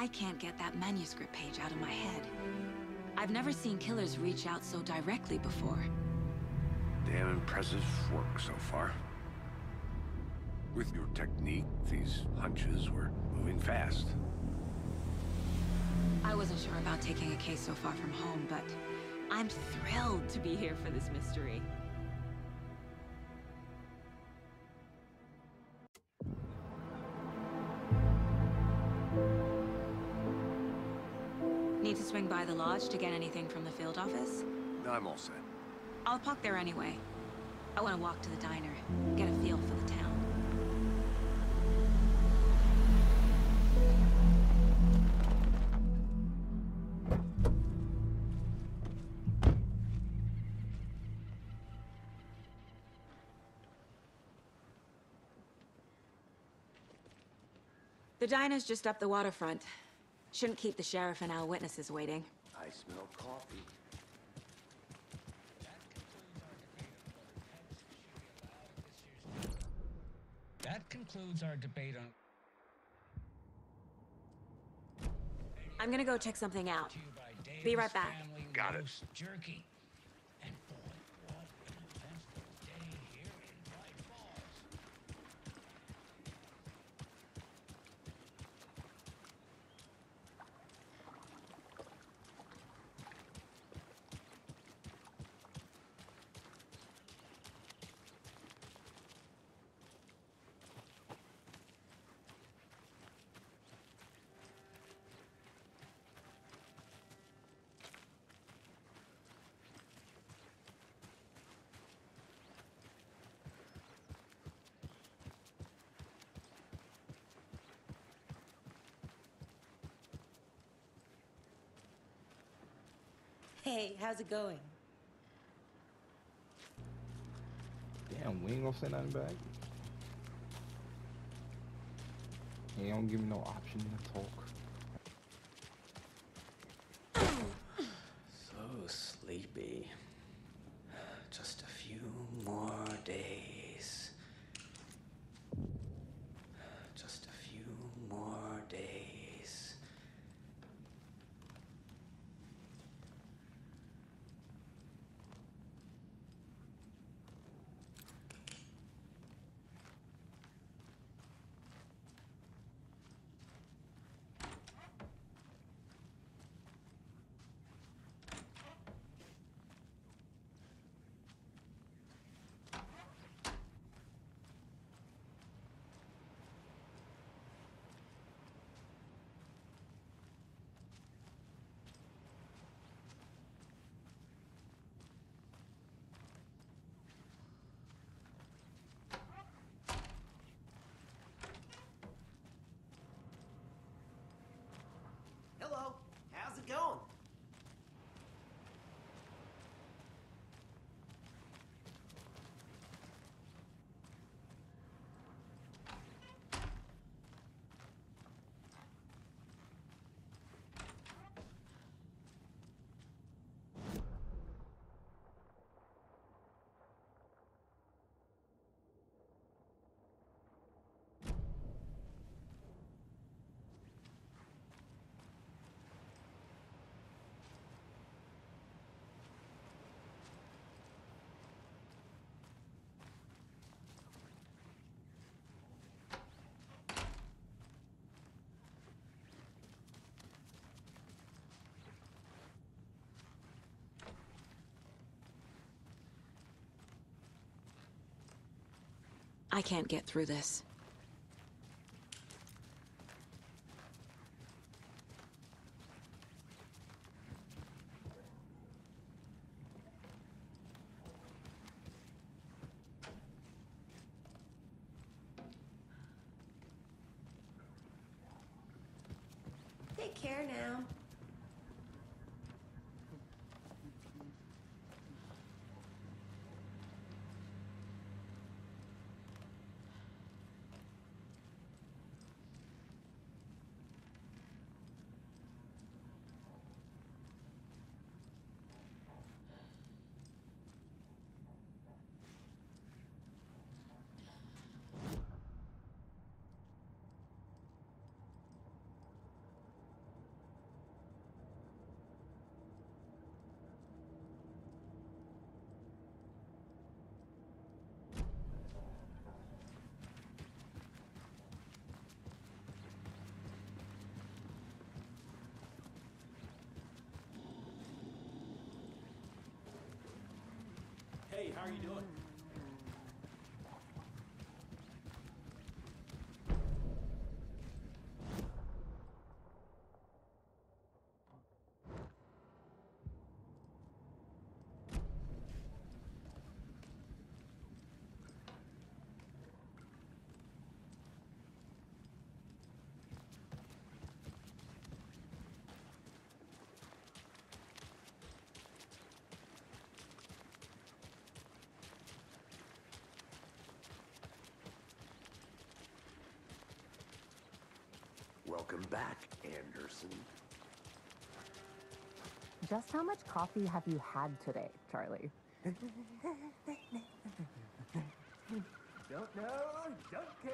I can't get that manuscript page out of my head. I've never seen killers reach out so directly before. Damn impressive work so far. With your technique, these hunches were moving fast. I wasn't sure about taking a case so far from home, but I'm thrilled to be here for this mystery. Need to swing by the lodge to get anything from the field office? No, I'm all set. I'll park there anyway. I want to walk to the diner, get a feel for the town. The diner's just up the waterfront. Shouldn't keep the sheriff and our witnesses waiting. I smell coffee. That concludes our debate on... I'm gonna go check something out. To you by Davis Be right back. Family Got it. Roast Jerky. And boy, what an eventful day here in Bright Falls. Hey, how's it going? Damn, we ain't gonna say nothing back. He don't give me no option to talk. So sleepy. Just a few more days. Just a few more days. Hello, how's it going? I can't get through this. Take care now. How are you doing? Welcome back, Anderson. Just how much coffee have you had today, Charlie? Don't know, don't care.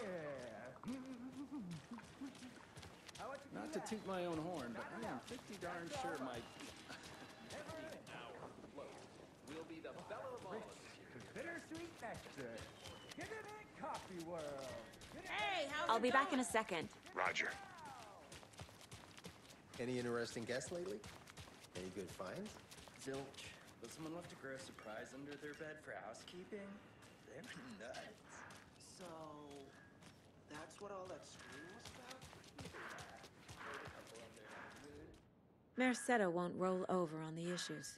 Not to toot my own horn, but I am pretty darn sure my We'll be the belle of all bittersweet nectar. Get it in coffee world. Hey, how's I'll it be back in going? a second. Roger. Any interesting guests lately? Any good finds? Zilch. But someone left a gross surprise under their bed for housekeeping? They were nuts. So, that's what all that scream was about? Merced won't roll over on the issues.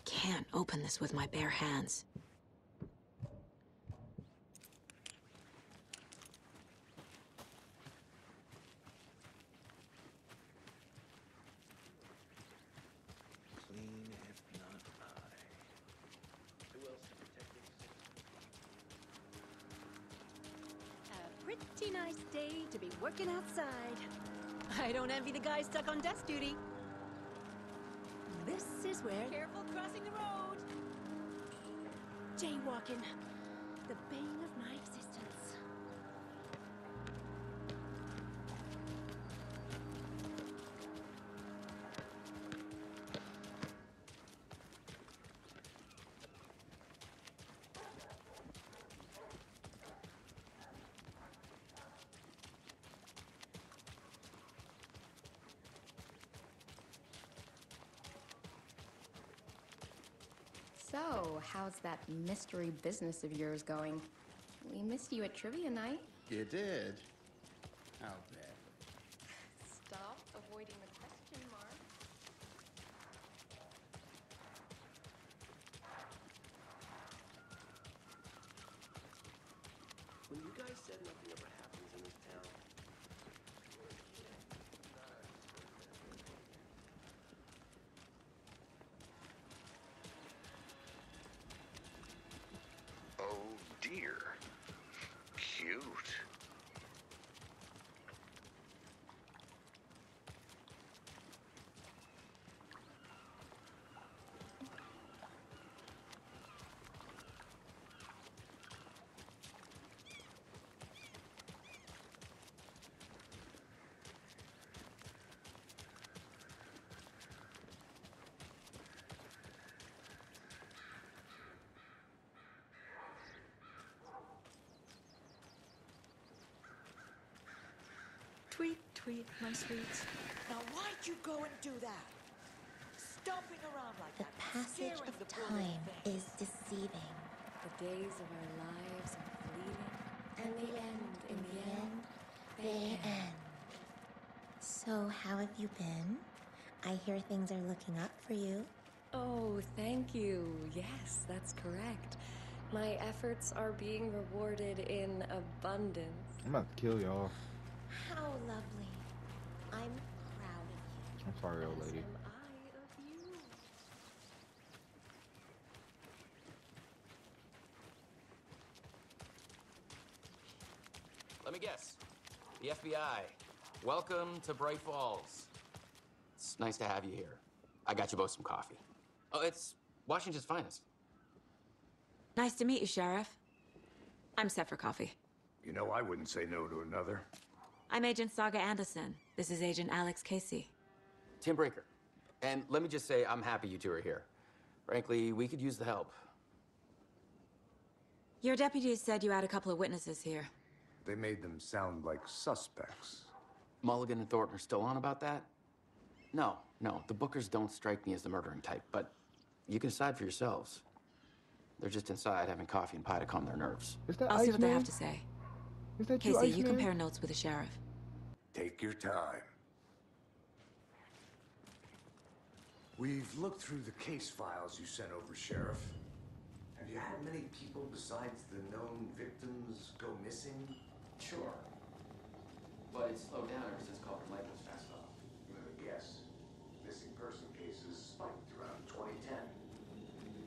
Can't open this with my bare hands. Clean, if not I. Who else is protecting? A pretty nice day to be working outside. I don't envy the guy stuck on desk duty. This is where... Careful crossing the road! Jaywalking. The bane of my existence. So, how's that mystery business of yours going? We missed you at trivia night. You did? How bad? Stop avoiding the question mark. When you guys said nothing ever happens in this town, Oh dear. Cute. Tweet, tweet, my sweets. now why'd you go and do that? Stomping around like The that, passage scaring of the poor little time thing. is deceiving. The days of our lives are fleeting. And the end, in the end, they end. So, how have you been? I hear things are looking up for you. Oh, thank you. Yes, that's correct. My efforts are being rewarded in abundance. I'm about to kill y'all. How lovely. I'm proud of you. Sorry, old lady. Let me guess. The FBI. Welcome to Bright Falls. It's nice to have you here. I got you both some coffee. Oh, it's Washington's finest. Nice to meet you, Sheriff. I'm set for coffee. You know, I wouldn't say no to another. I'm Agent Saga Anderson. This is Agent Alex Casey. Tim Breaker. And let me just say, I'm happy you two are here. Frankly, we could use the help. Your deputies said you had a couple of witnesses here. They made them sound like suspects. Mulligan and Thornton are still on about that? No, the Bookers don't strike me as the murdering type, but you can decide for yourselves. They're just inside having coffee and pie to calm their nerves. I'll see what they have to say. Is that Casey, you compare notes with the sheriff. Take your time. We've looked through the case files you sent over, Sheriff. Have you had many people besides the known victims go missing? Sure. But it slowed down ever since Culver Lake was fast off. Let me guess. Missing person cases spiked around 2010.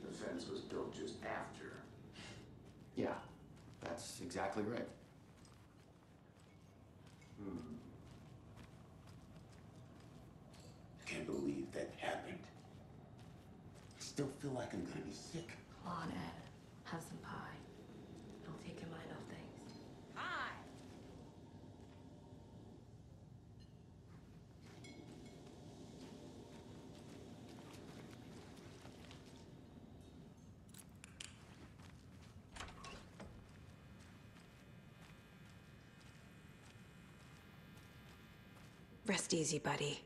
The fence was built just after. Yeah, that's exactly right. Can't believe that happened. I still feel like I'm gonna be sick. Come on, Ed. Have some pie. It'll take your mind off things. Hi. Rest easy, buddy.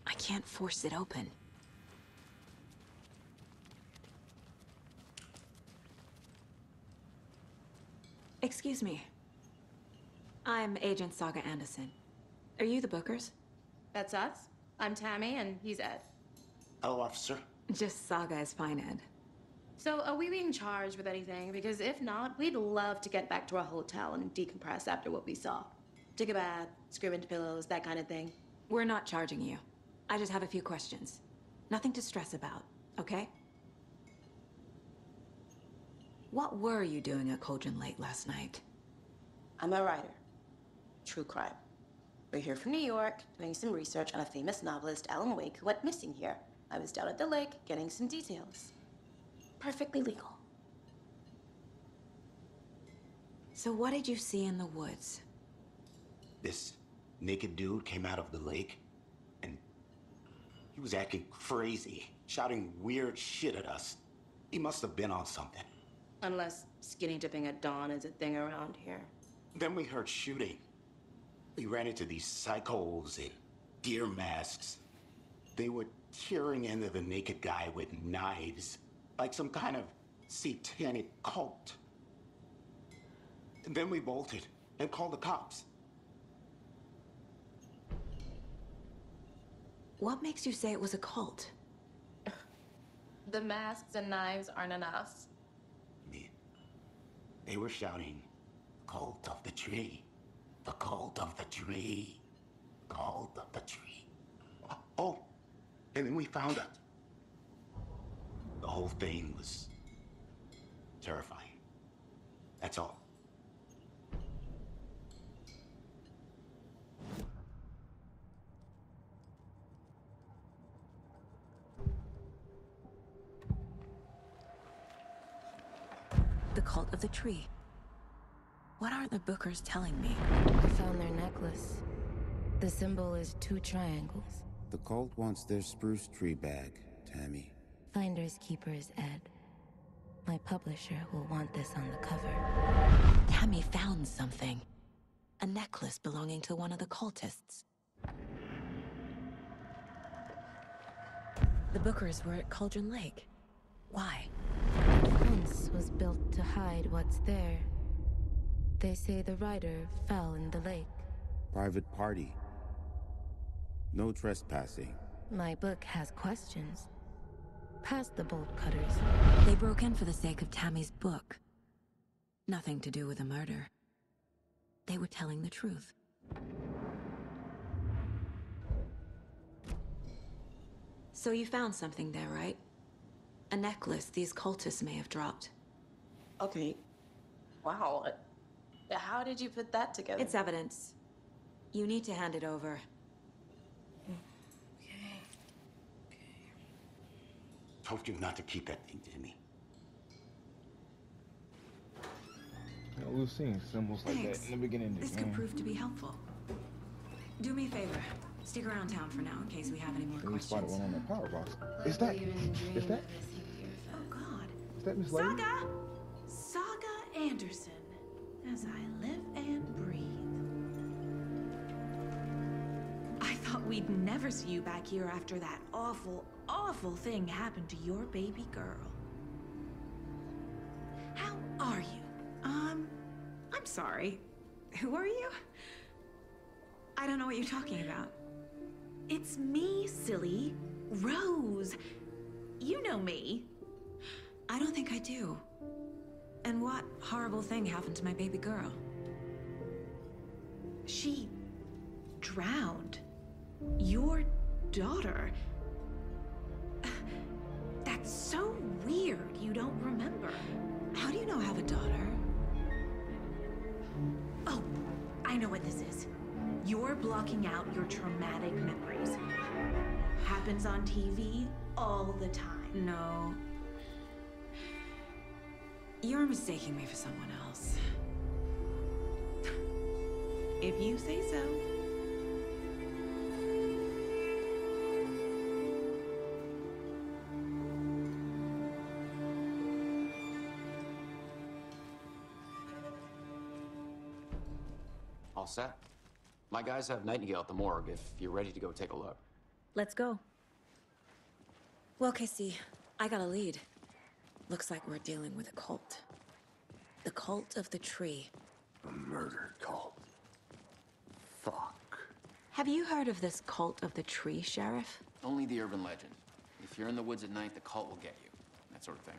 I can't force it open. Excuse me. I'm Agent Saga Anderson. Are you the Bookers? That's us. I'm Tammy, and he's Ed. Hello, officer. Just Saga is fine, Ed. So, are we being charged with anything? Because if not, we'd love to get back to our hotel and decompress after what we saw. Take a bath, scream into pillows, that kind of thing. We're not charging you. I just have a few questions. Nothing to stress about, okay? What were you doing at Cauldron Lake last night? I'm a writer. True crime. We're here from New York, doing some research on a famous novelist, Alan Wake, who went missing here. I was down at the lake, getting some details. Perfectly legal. So what did you see in the woods? This naked dude came out of the lake, and he was acting crazy, shouting weird shit at us. He must have been on something. Unless skinny dipping at dawn is a thing around here. Then we heard shooting. We ran into these psychos in deer masks. They were tearing into the naked guy with knives, like some kind of satanic cult. And then we bolted and called the cops. What makes you say it was a cult? The masks and knives aren't enough. They were shouting, "Cult of the tree, the cult of the tree, cult of the tree." Oh, and then we found out. The whole thing was terrifying. That's all. The cult of the tree. What are the Bookers telling me? I found their necklace. The symbol is 2 triangles. The cult wants their spruce tree bag, Tammy. Finders keepers, Ed. My publisher will want this on the cover. Tammy found something. A necklace belonging to one of the cultists. The Bookers were at Cauldron Lake. Why? The fence was built to hide what's there. They say the rider fell in the lake. Private party. No trespassing. My book has questions. Past the bolt cutters. They broke in for the sake of Tammy's book. Nothing to do with a murder. They were telling the truth. So you found something there, right? A necklace these cultists may have dropped. Okay. Wow. How did you put that together? It's evidence. You need to hand it over. Told you not to keep that thing, Timmy. You know, we've seen symbols like that in the beginning of the This game. could prove to be helpful. Do me a favor. Stick around town for now in case we have any more We spotted questions. one on that power box. Is that? Oh, God. Is that Miss Lady? Saga Anderson. As I live and breathe. I thought we'd never see you back here after that awful, awful thing happened to your baby girl. How are you? I'm sorry. Who are you? I don't know what you're talking about. It's me, silly. Rose. You know me. I don't think I do. And what horrible thing happened to my baby girl? She drowned. Your daughter. That's so weird you don't remember. How do you know I have a daughter? Oh, I know what this is. You're blocking out your traumatic memories. Happens on TV all the time. No. You're mistaking me for someone else. If you say so. All set? My guys have Nightingale at the morgue if you're ready to go take a look. Let's go. Well, Casey, I got a lead. Looks like we're dealing with a cult. The cult of the tree. A murder cult. Fuck. Have you heard of this cult of the tree, Sheriff? Only the urban legend. If you're in the woods at night, the cult will get you. That sort of thing.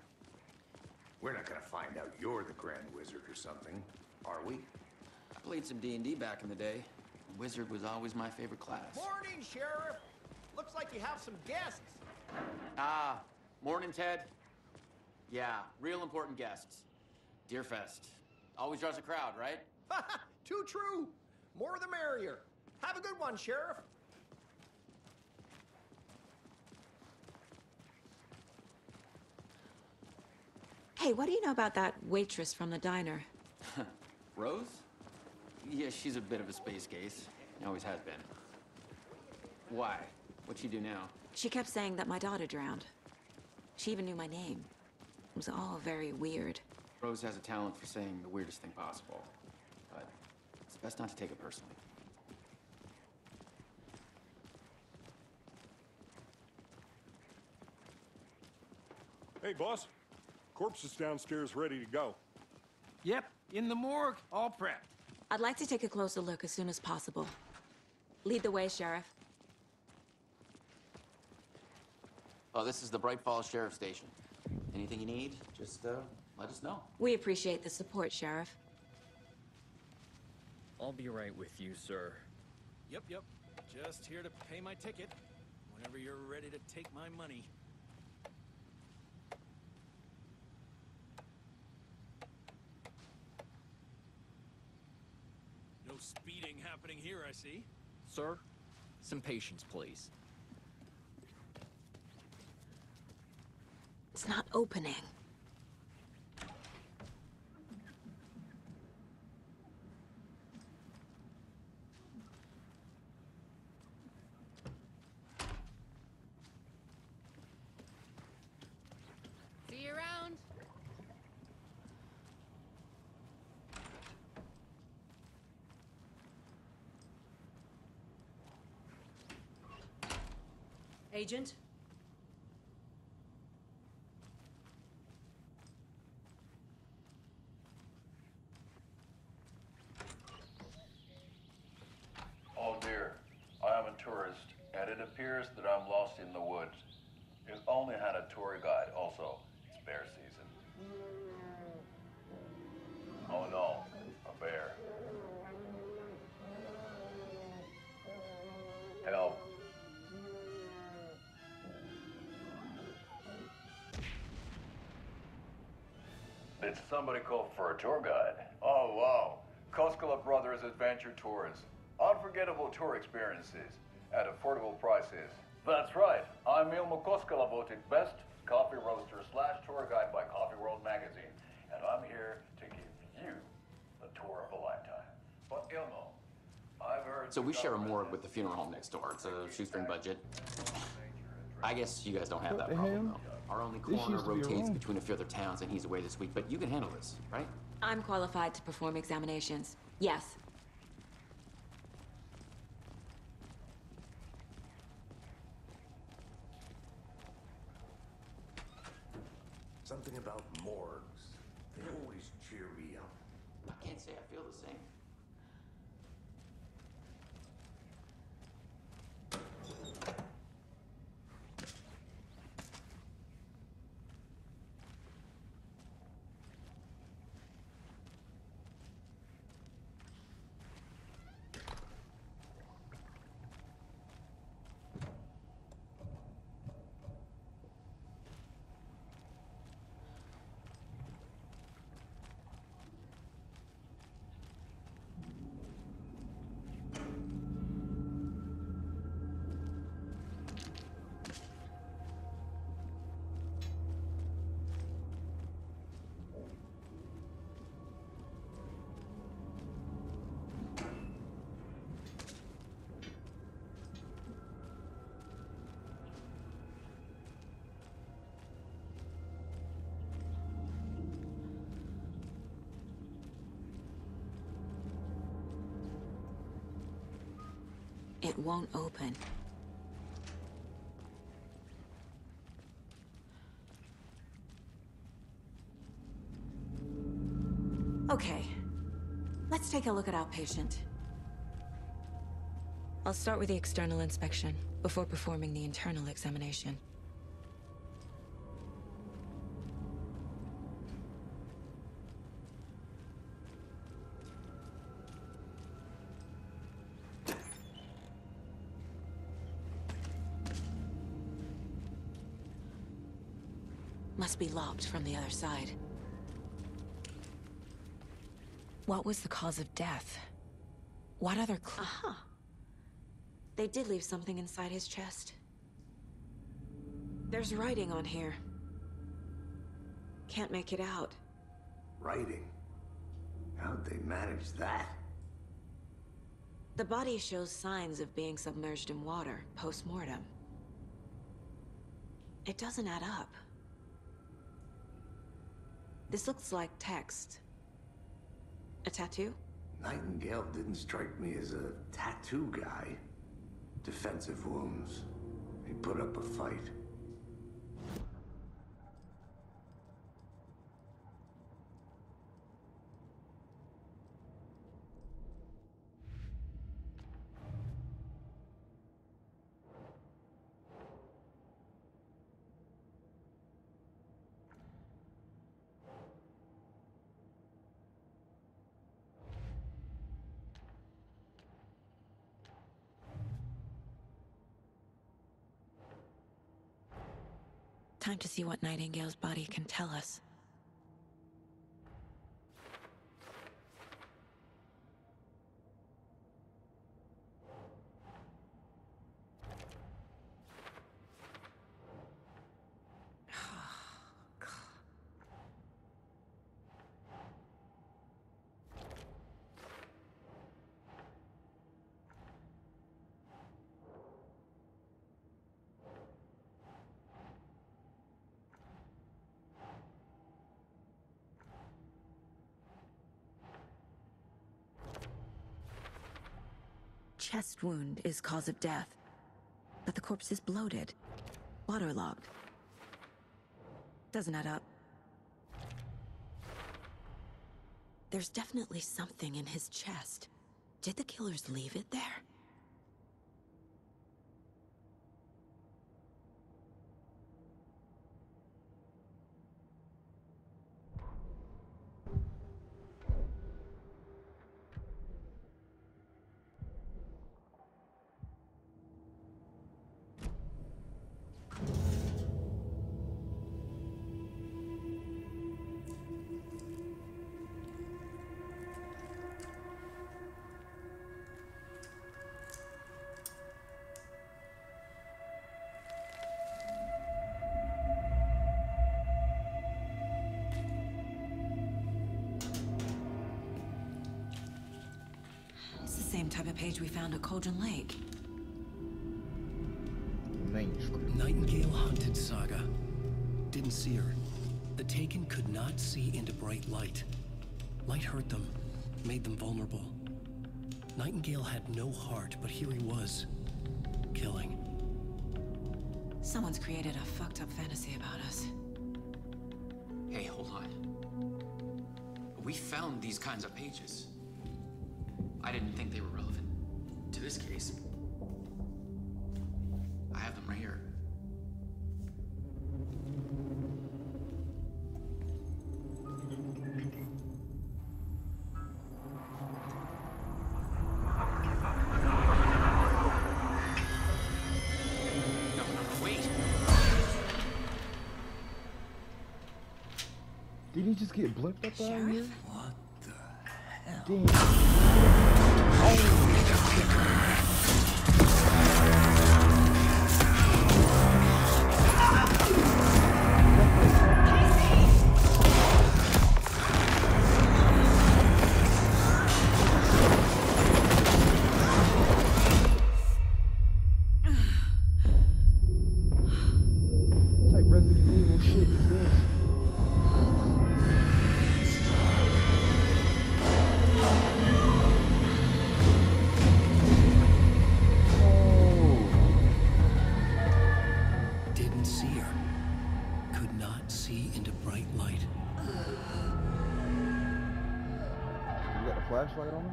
We're not gonna find out you're the Grand Wizard or something, are we? I played some D&D back in the day. Wizard was always my favorite class. Morning, Sheriff. Looks like you have some guests. Ah, morning, Ted. Yeah, real important guests. Deerfest. Always draws a crowd, right? Too true. More the merrier. Have a good one, Sheriff. Hey, what do you know about that waitress from the diner? Rose? Yeah, she's a bit of a space case. Always has been. Why? What'd she do now? She kept saying that my daughter drowned. She even knew my name. It was all very weird. Rose has a talent for saying the weirdest thing possible. But it's best not to take it personally. Hey, boss. Corpse is downstairs ready to go. Yep, in the morgue, all prepped. I'd like to take a closer look as soon as possible. Lead the way, Sheriff. Oh, this is the Bright Falls Sheriff Station. Anything you need, just let us know. We appreciate the support, Sheriff. I'll be right with you, sir. Yep. Just here to pay my ticket. Whenever you're ready to take my money. No speeding happening here, I see. Sir, some patience, please. It's not opening. See you around. Agent? Oh dear, I am a tourist, and it appears that I'm lost in the woods. You only had a tour guide, also. It's bear season. Oh no, a bear. Help. Did somebody call for a tour guide? Oh wow, Koskela Brothers Adventure Tours. Unforgettable tour experiences at affordable prices. That's right. I'm Ilmo Koskela, voted best coffee roaster / tour guide by Coffee World magazine. And I'm here to give you the tour of a lifetime. But Ilmo, I've heard... So we share a morgue with the funeral home next door. It's a shoestring budget. I guess you guys don't have What that the problem, hell? though. Our only This coroner used to be a rotates room. between a few other towns, and he's away this week. But you can handle this, right? I'm qualified to perform examinations. Yes. Something about morgues. They always cheer me up. I can't say I feel the same. It won't open. Okay. Let's take a look at our patient. I'll start with the external inspection before performing the internal examination. Must be locked from the other side. What was the cause of death? What other clue? Aha! They did leave something inside his chest. There's writing on here. Can't make it out. Writing? How'd they manage that? The body shows signs of being submerged in water post-mortem. It doesn't add up. This looks like text. A tattoo? Nightingale didn't strike me as a tattoo guy. Defensive wounds. He put up a fight. Time to see what Nightingale's body can tell us. Chest wound is cause of death. But the corpse is bloated, waterlogged. Doesn't add up. There's definitely something in his chest. Did the killers leave it there? It's the same type of page we found at Cauldron Lake. Nightingale hunted Saga. Didn't see her. The Taken could not see into bright light. Light hurt them, made them vulnerable. Nightingale had no heart, but here he was, killing. Someone's created a fucked up fantasy about us. Hey, hold on. We found these kinds of pages. I didn't think they were relevant to this case. I have them right here. No, wait. Did he just get blipped up out of here? What the hell? Damn. Type Resident Evil shit is this? Didn't see her. Could not see into bright light. You got a flashlight on him?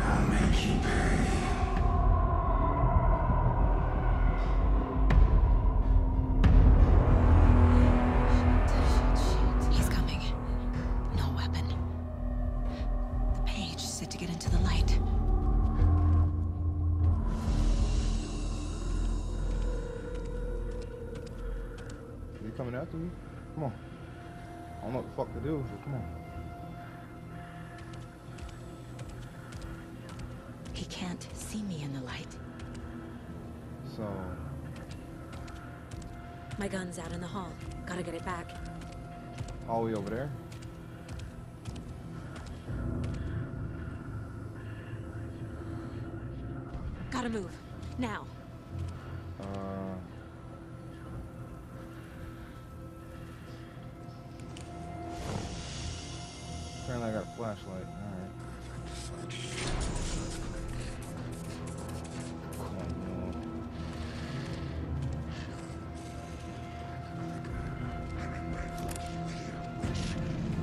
I'll make you pay. He's coming. No weapon. The page said to get into the light. Are you coming after me? Come on. I don't know what the fuck to do, so come on. He can't see me in the light. So, My gun's out in the hall. Gotta get it back. all the way over there? Gotta move. Now. Apparently I got a flashlight. Alright. Come on,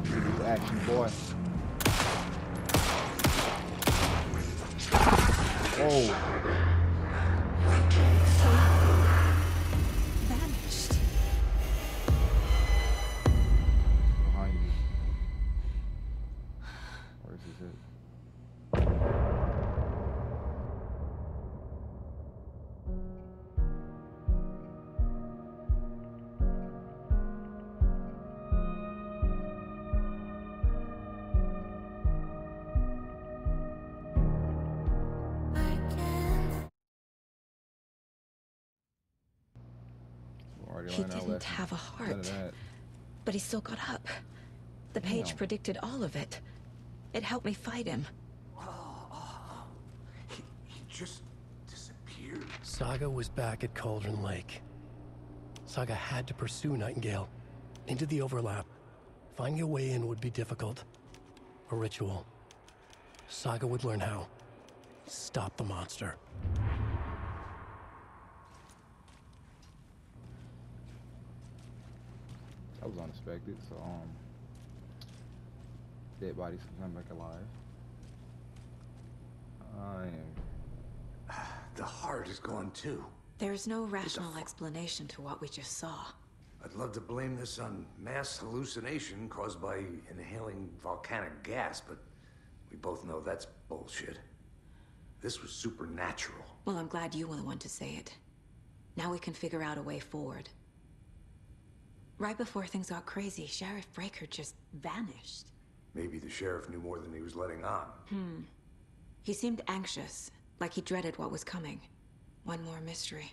Look at this action, boy. Oh. Vanished. Behind you. Where is this at? He didn't have a heart. But he still got up. The page Damn. predicted all of it. It helped me fight him. He just disappeared. Saga was back at Cauldron Lake. Saga had to pursue Nightingale into the overlap, Finding a way in would be difficult. A ritual. Saga would learn how. Stop the monster. That was unexpected, so dead bodies can come back alive. The heart is gone too. There's no rational explanation to what we just saw. I'd love to blame this on mass hallucination caused by inhaling volcanic gas, but we both know that's bullshit. This was supernatural. Well, I'm glad you were the one to say it. Now we can figure out a way forward. Right before things got crazy, Sheriff Breaker just vanished. Maybe the sheriff knew more than he was letting on. He seemed anxious, like he dreaded what was coming. One more mystery.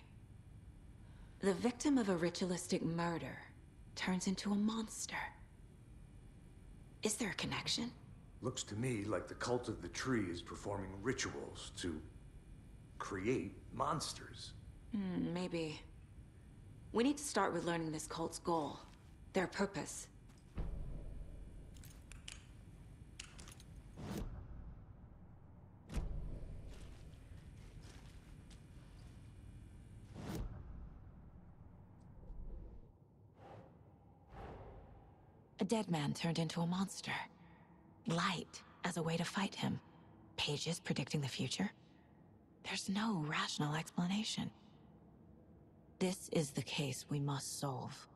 The victim of a ritualistic murder turns into a monster. Is there a connection? Looks to me like the cult of the tree is performing rituals to create monsters. Maybe. We need to start with learning this cult's goal, their purpose. A dead man turned into a monster. Light as a way to fight him. Pages predicting the future. There's no rational explanation. This is the case we must solve.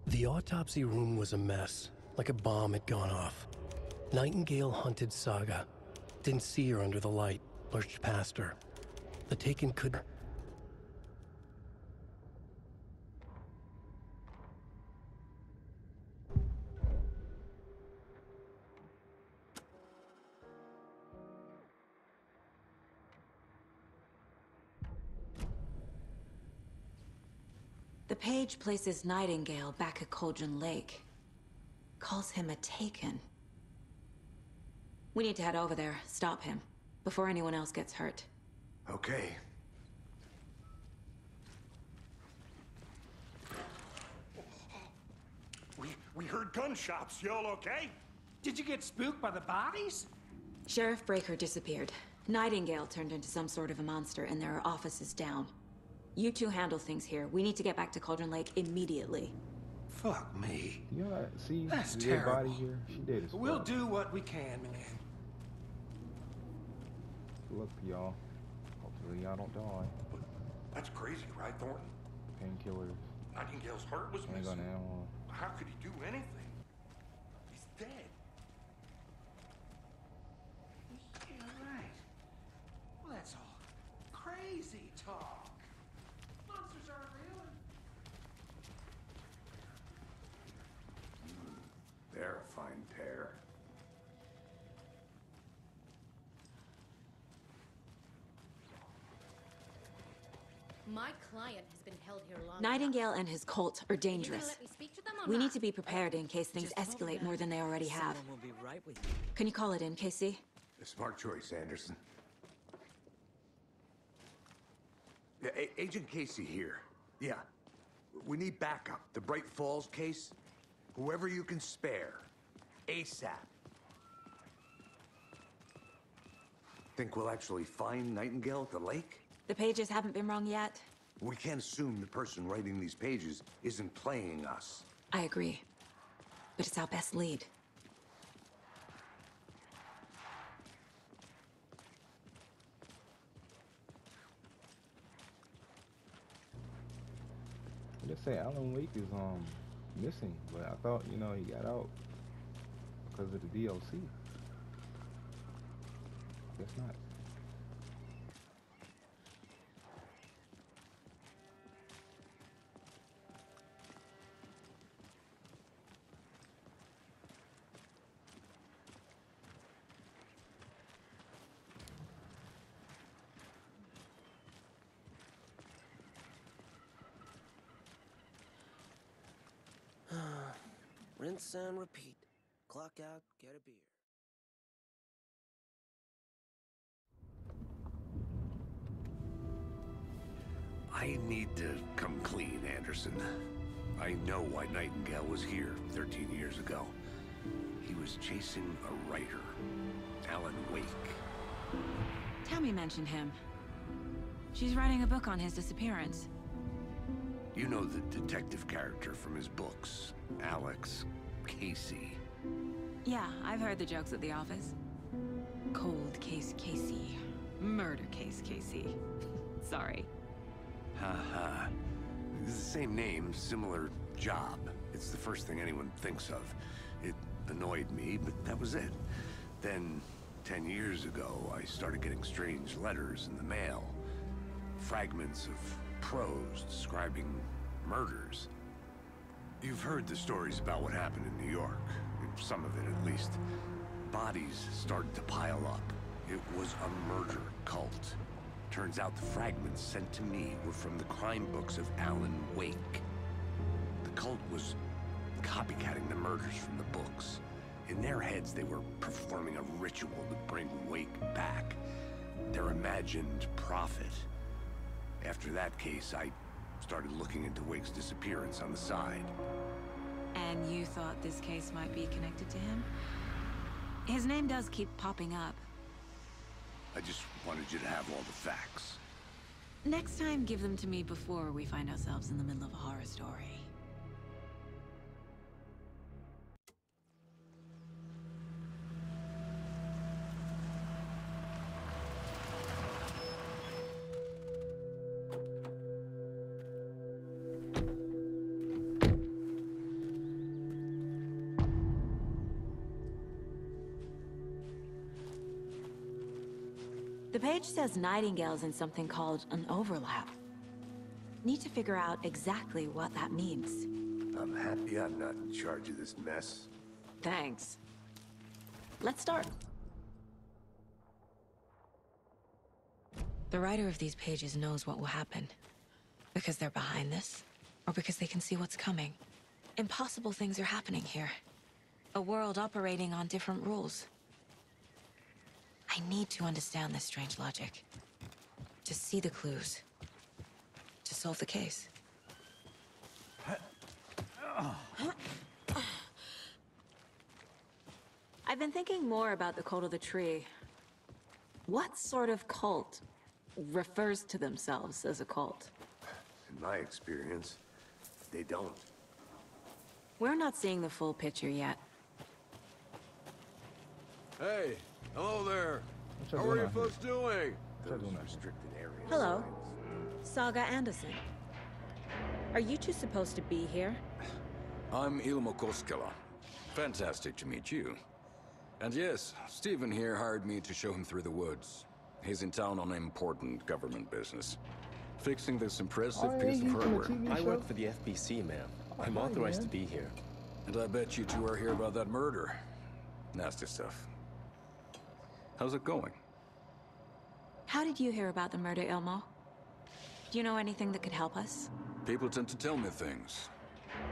The autopsy room was a mess, like a bomb had gone off. Nightingale hunted Saga. Didn't see her under the light, lurched past her. The Taken could... The page places Nightingale back at Cauldron Lake. Calls him a Taken. We need to head over there, stop him, before anyone else gets hurt. Okay. We heard gunshots. Y'all okay? Did you get spooked by the bodies? Sheriff Breaker disappeared. Nightingale turned into some sort of a monster, and there are offices down. You two handle things here. We need to get back to Cauldron Lake immediately. Fuck me. You gotta see That's the dead body terrible. here. She dead as fuck. We'll do what we can, man. Good luck to y'all. Hopefully y'all don't die. That's crazy, right, Thornton? Painkillers. Nightingale's heart was Ain't got missing. ammo. How could he do anything? He's dead. Yeah, right. Well, that's all crazy talk. Monsters aren't real. They're a fine pair. My client has been held here long Nightingale and his cult are enough. You dangerous. gonna let me speak to them or We not? need to be prepared in case things escalate more than they already have. Someone will be right with you. Can you call it in, Casey? A smart choice, Anderson. Yeah, Agent Casey here. Yeah. We need backup. The Bright Falls case. Whoever you can spare. ASAP. Think we'll actually find Nightingale at the lake? The pages haven't been wrong yet. We can't assume the person writing these pages isn't playing us. I agree. But it's our best lead. They say Alan Wake is missing, but I thought, you know, he got out because of the DLC. Guess not. rinse and repeat. Clock out, get a beer. I need to come clean, Anderson. I know why Nightingale was here 13 years ago. He was chasing a writer, Alan Wake. Tammy mentioned him. She's writing a book on his disappearance. You know the detective character from his books, Alex Casey. Yeah, I've heard the jokes at the office. Cold case Casey. Murder case Casey. Sorry. Haha. It's the same name, similar job. It's the first thing anyone thinks of. It annoyed me, but that was it. Then, 10 years ago, I started getting strange letters in the mail. Fragments of prose describing murders. You've heard the stories about what happened in New York. Some of it, at least. Bodies started to pile up. It was a murder cult. Turns out the fragments sent to me were from the crime books of Alan Wake. The cult was copycatting the murders from the books. In their heads, they were performing a ritual to bring Wake back. Their imagined prophet. After that case, I started looking into Wake's disappearance on the side. And you thought this case might be connected to him? His name does keep popping up. I just wanted you to have all the facts. Next time, give them to me before we find ourselves in the middle of a horror story. The page says Nightingale's in something called an overlap. Need to figure out exactly what that means. I'm happy I'm not in charge of this mess. Thanks. Let's start. The writer of these pages knows what will happen. Because they're behind this, or because they can see what's coming. Impossible things are happening here. A world operating on different rules. I need to understand this strange logic. To see the clues. To solve the case. I've been thinking more about the cult of the tree. What sort of cult refers to themselves as a cult? In my experience, they don't. We're not seeing the full picture yet. Hey, hello there. What's up, How are you Luna? folks doing? Those restricted areas. Hello. Saga Anderson. Are you two supposed to be here? I'm Ilmo Koskela. Fantastic to meet you. And yes, Stephen here hired me to show him through the woods. He's in town on important government business. Fixing this impressive piece of hardware. I work for the FBC, ma'am. I'm authorized to be here. And I bet you two are here about that murder. Nasty stuff. How's it going? How did you hear about the murder, Ilmo? Do you know anything that could help us? People tend to tell me things.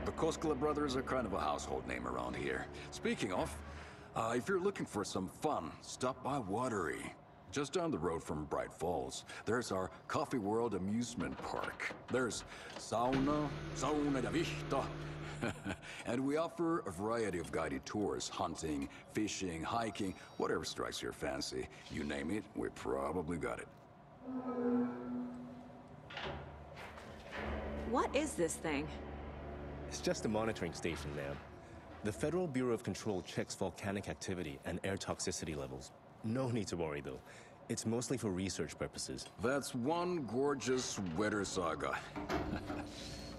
The Koskela brothers are kind of a household name around here. Speaking of, if you're looking for some fun, stop by Watery. Just down the road from Bright Falls, there's our Coffee World amusement park. There's sauna da vista. And we offer a variety of guided tours, hunting, fishing, hiking, whatever strikes your fancy. You name it, we probably got it. What is this thing? It's just a monitoring station, ma'am. The Federal Bureau of Control checks volcanic activity and air toxicity levels. No need to worry, though. It's mostly for research purposes. That's one gorgeous weather saga.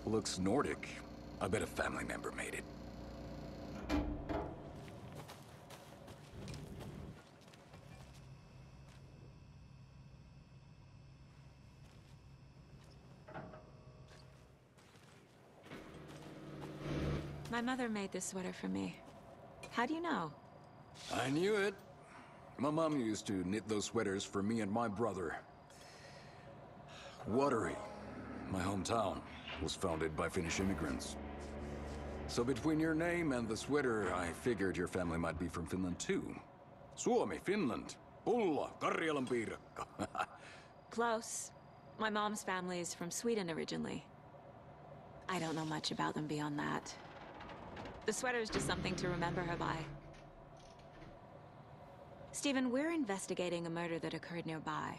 Looks Nordic. I bet a family member made it. My mother made this sweater for me. How do you know? I knew it. My mom used to knit those sweaters for me and my brother. Watery, my hometown, was founded by Finnish immigrants. So between your name and the sweater, I figured your family might be from Finland too. Suomi, Finland. Pulla, Karjalan piirakka. Close. My mom's family is from Sweden originally. I don't know much about them beyond that. The sweater is just something to remember her by. Stephen, we're investigating a murder that occurred nearby.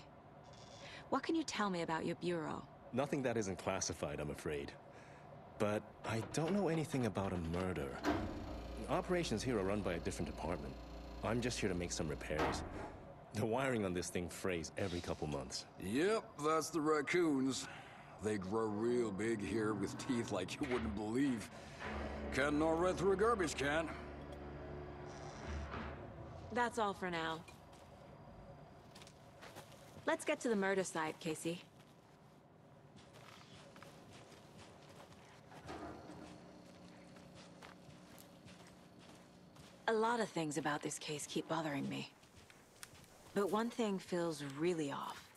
What can you tell me about your bureau? Nothing that isn't classified, I'm afraid. But I don't know anything about a murder. Operations here are run by a different department. I'm just here to make some repairs. The wiring on this thing frays every couple months. Yep, that's the raccoons. They grow real big here with teeth like you wouldn't believe. Can't gnaw right through a garbage can. That's all for now. Let's get to the murder site, Casey. A lot of things about this case keep bothering me. But one thing feels really off.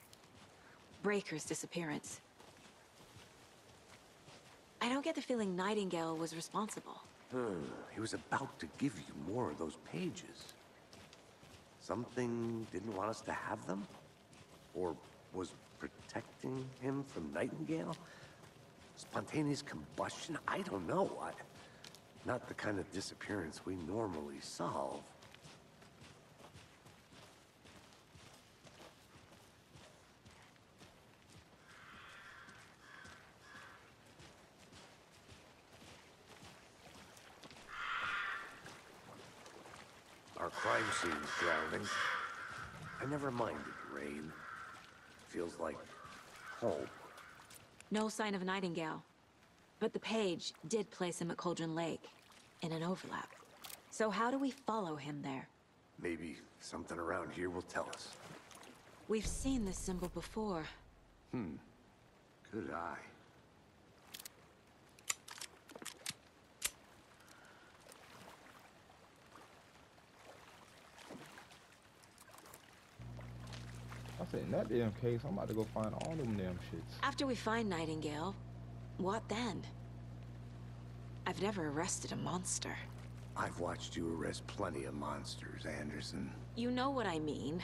Breaker's disappearance. I don't get the feeling Nightingale was responsible. He was about to give you more of those pages. Something didn't want us to have them? Or was protecting him from Nightingale? Spontaneous combustion? I don't know. Not the kind of disappearance we normally solve. Our crime scene's drowning. I never minded rain. Feels like home. No sign of Nightingale. But the page did place him at Cauldron Lake, in an overlap. So how do we follow him there? Maybe something around here will tell us. We've seen this symbol before. Good eye. I said, in that damn case, I'm about to go find all them damn shits. After we find Nightingale, what then? I've never arrested a monster. I've watched you arrest plenty of monsters, Anderson. You know what I mean.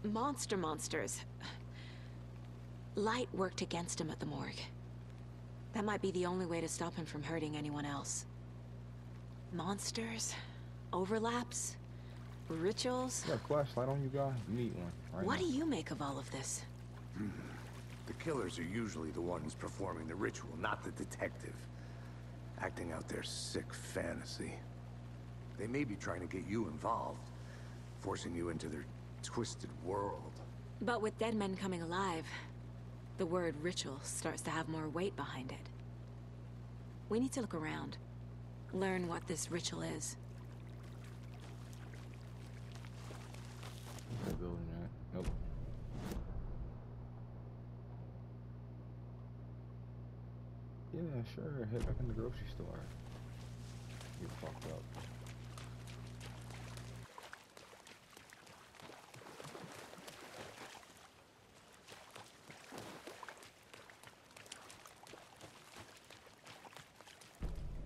Monsters. Light worked against him at the morgue. That might be the only way to stop him from hurting anyone else. Monsters? Overlaps? Rituals? You got a flashlight on you, guy? You need one right What now. do you make of all of this? The killers are usually the ones performing the ritual, not the detective. Acting out their sick fantasy. They may be trying to get you involved, forcing you into their twisted world. But with dead men coming alive, the word ritual starts to have more weight behind it. We need to look around. Learn what this ritual is. That building, right? Nope. Yeah, sure. Head back in the grocery store. Get fucked up.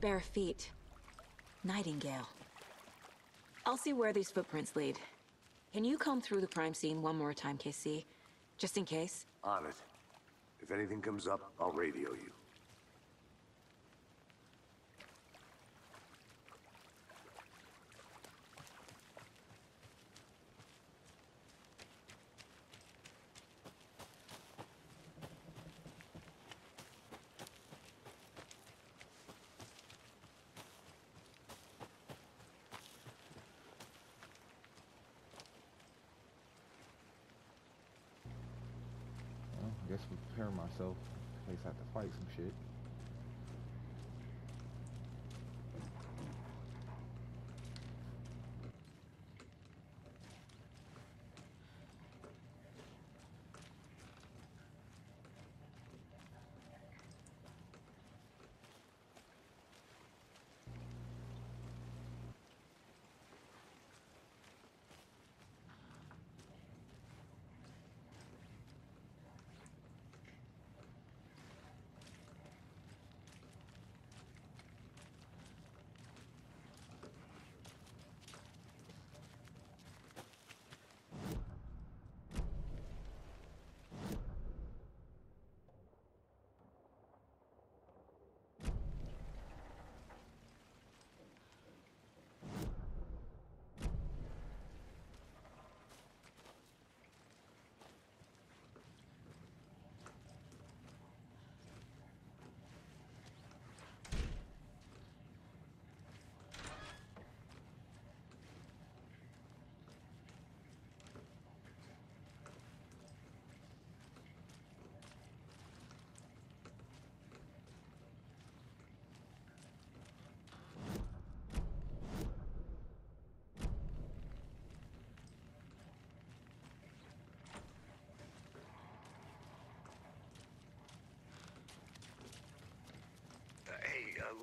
Bare feet. Nightingale. I'll see where these footprints lead. Can you comb through the crime scene one more time, KC? Just in case? On it. If anything comes up, I'll radio you. Well, I guess I'm preparing myself in case I have to fight some shit.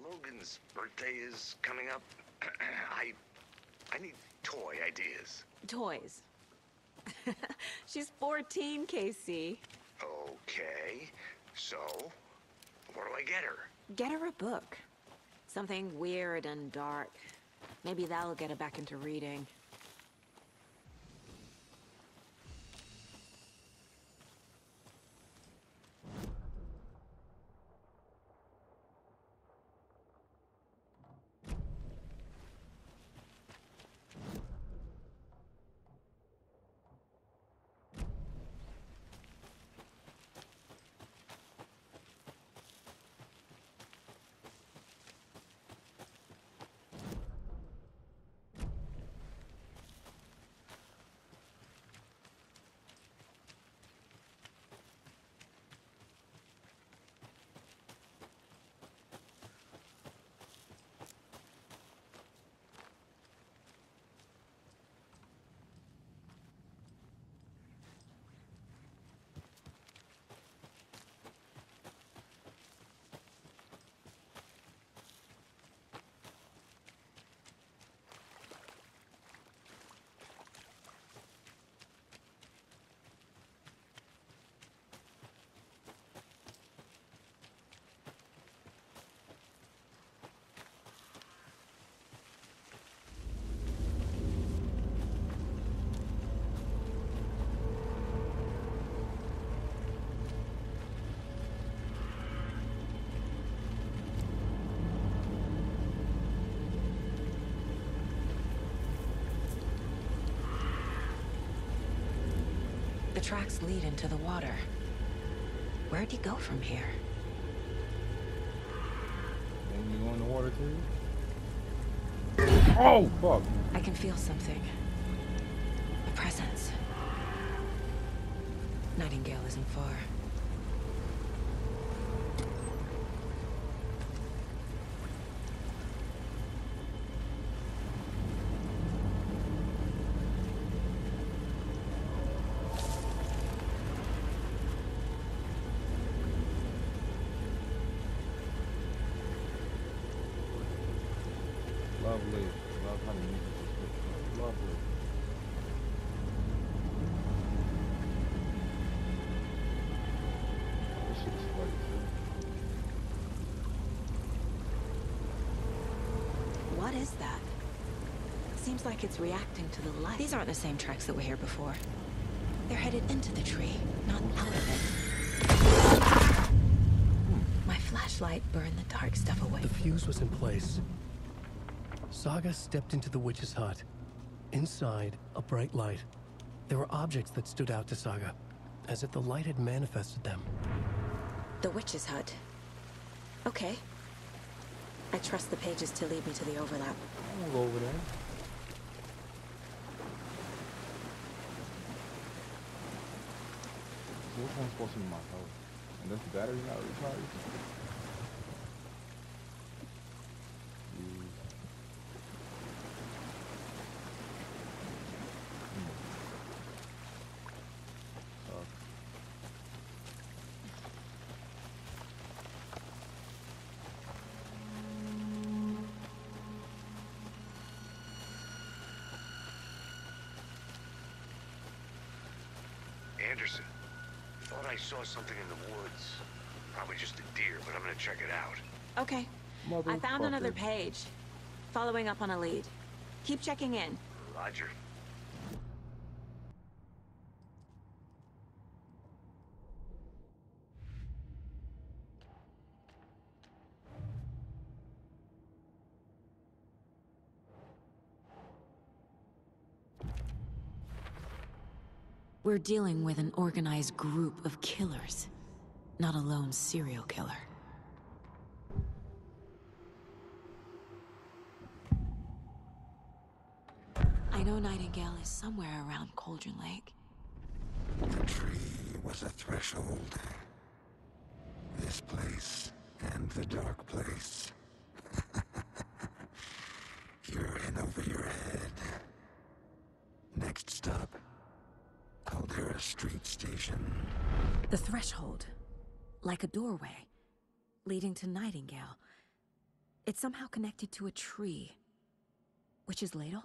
Logan's birthday is coming up. I need toy ideas. Toys. She's 14, Casey. Okay, so what do I get her? Get her a book. Something weird and dark. Maybe that'll get her back into reading. The tracks lead into the water. Where'd he go from here? Then you go in the water too? Oh, fuck. I can feel something. A presence. Nightingale isn't far. Lovely. Love how the music is lovely. This shit is sweaty too. What is that? Seems like it's reacting to the light. These aren't the same tracks that were here before. They're headed into the tree, not out of it. My flashlight burned the dark stuff away. The fuse was in place. Saga stepped into the witch's hut. Inside, a bright light. There were objects that stood out to Saga, as if the light had manifested them. The witch's hut. Okay. I trust the pages to lead me to the overlap. I'm gonna go over there. So which one's supposed to be my house? And does the battery not recharge? Anderson, thought I saw something in the woods. Probably just a deer, but I'm gonna check it out. Okay. I found another page. Following up on a lead. Keep checking in. Roger. We're dealing with an organized group of killers, not a lone serial killer. I know Nightingale is somewhere around Cauldron Lake. The tree was a threshold. This place and the dark place. You're in over your head. Next stop, Caldera Street Station. The threshold, like a doorway, leading to Nightingale. It's somehow connected to a tree. Witch's ladle?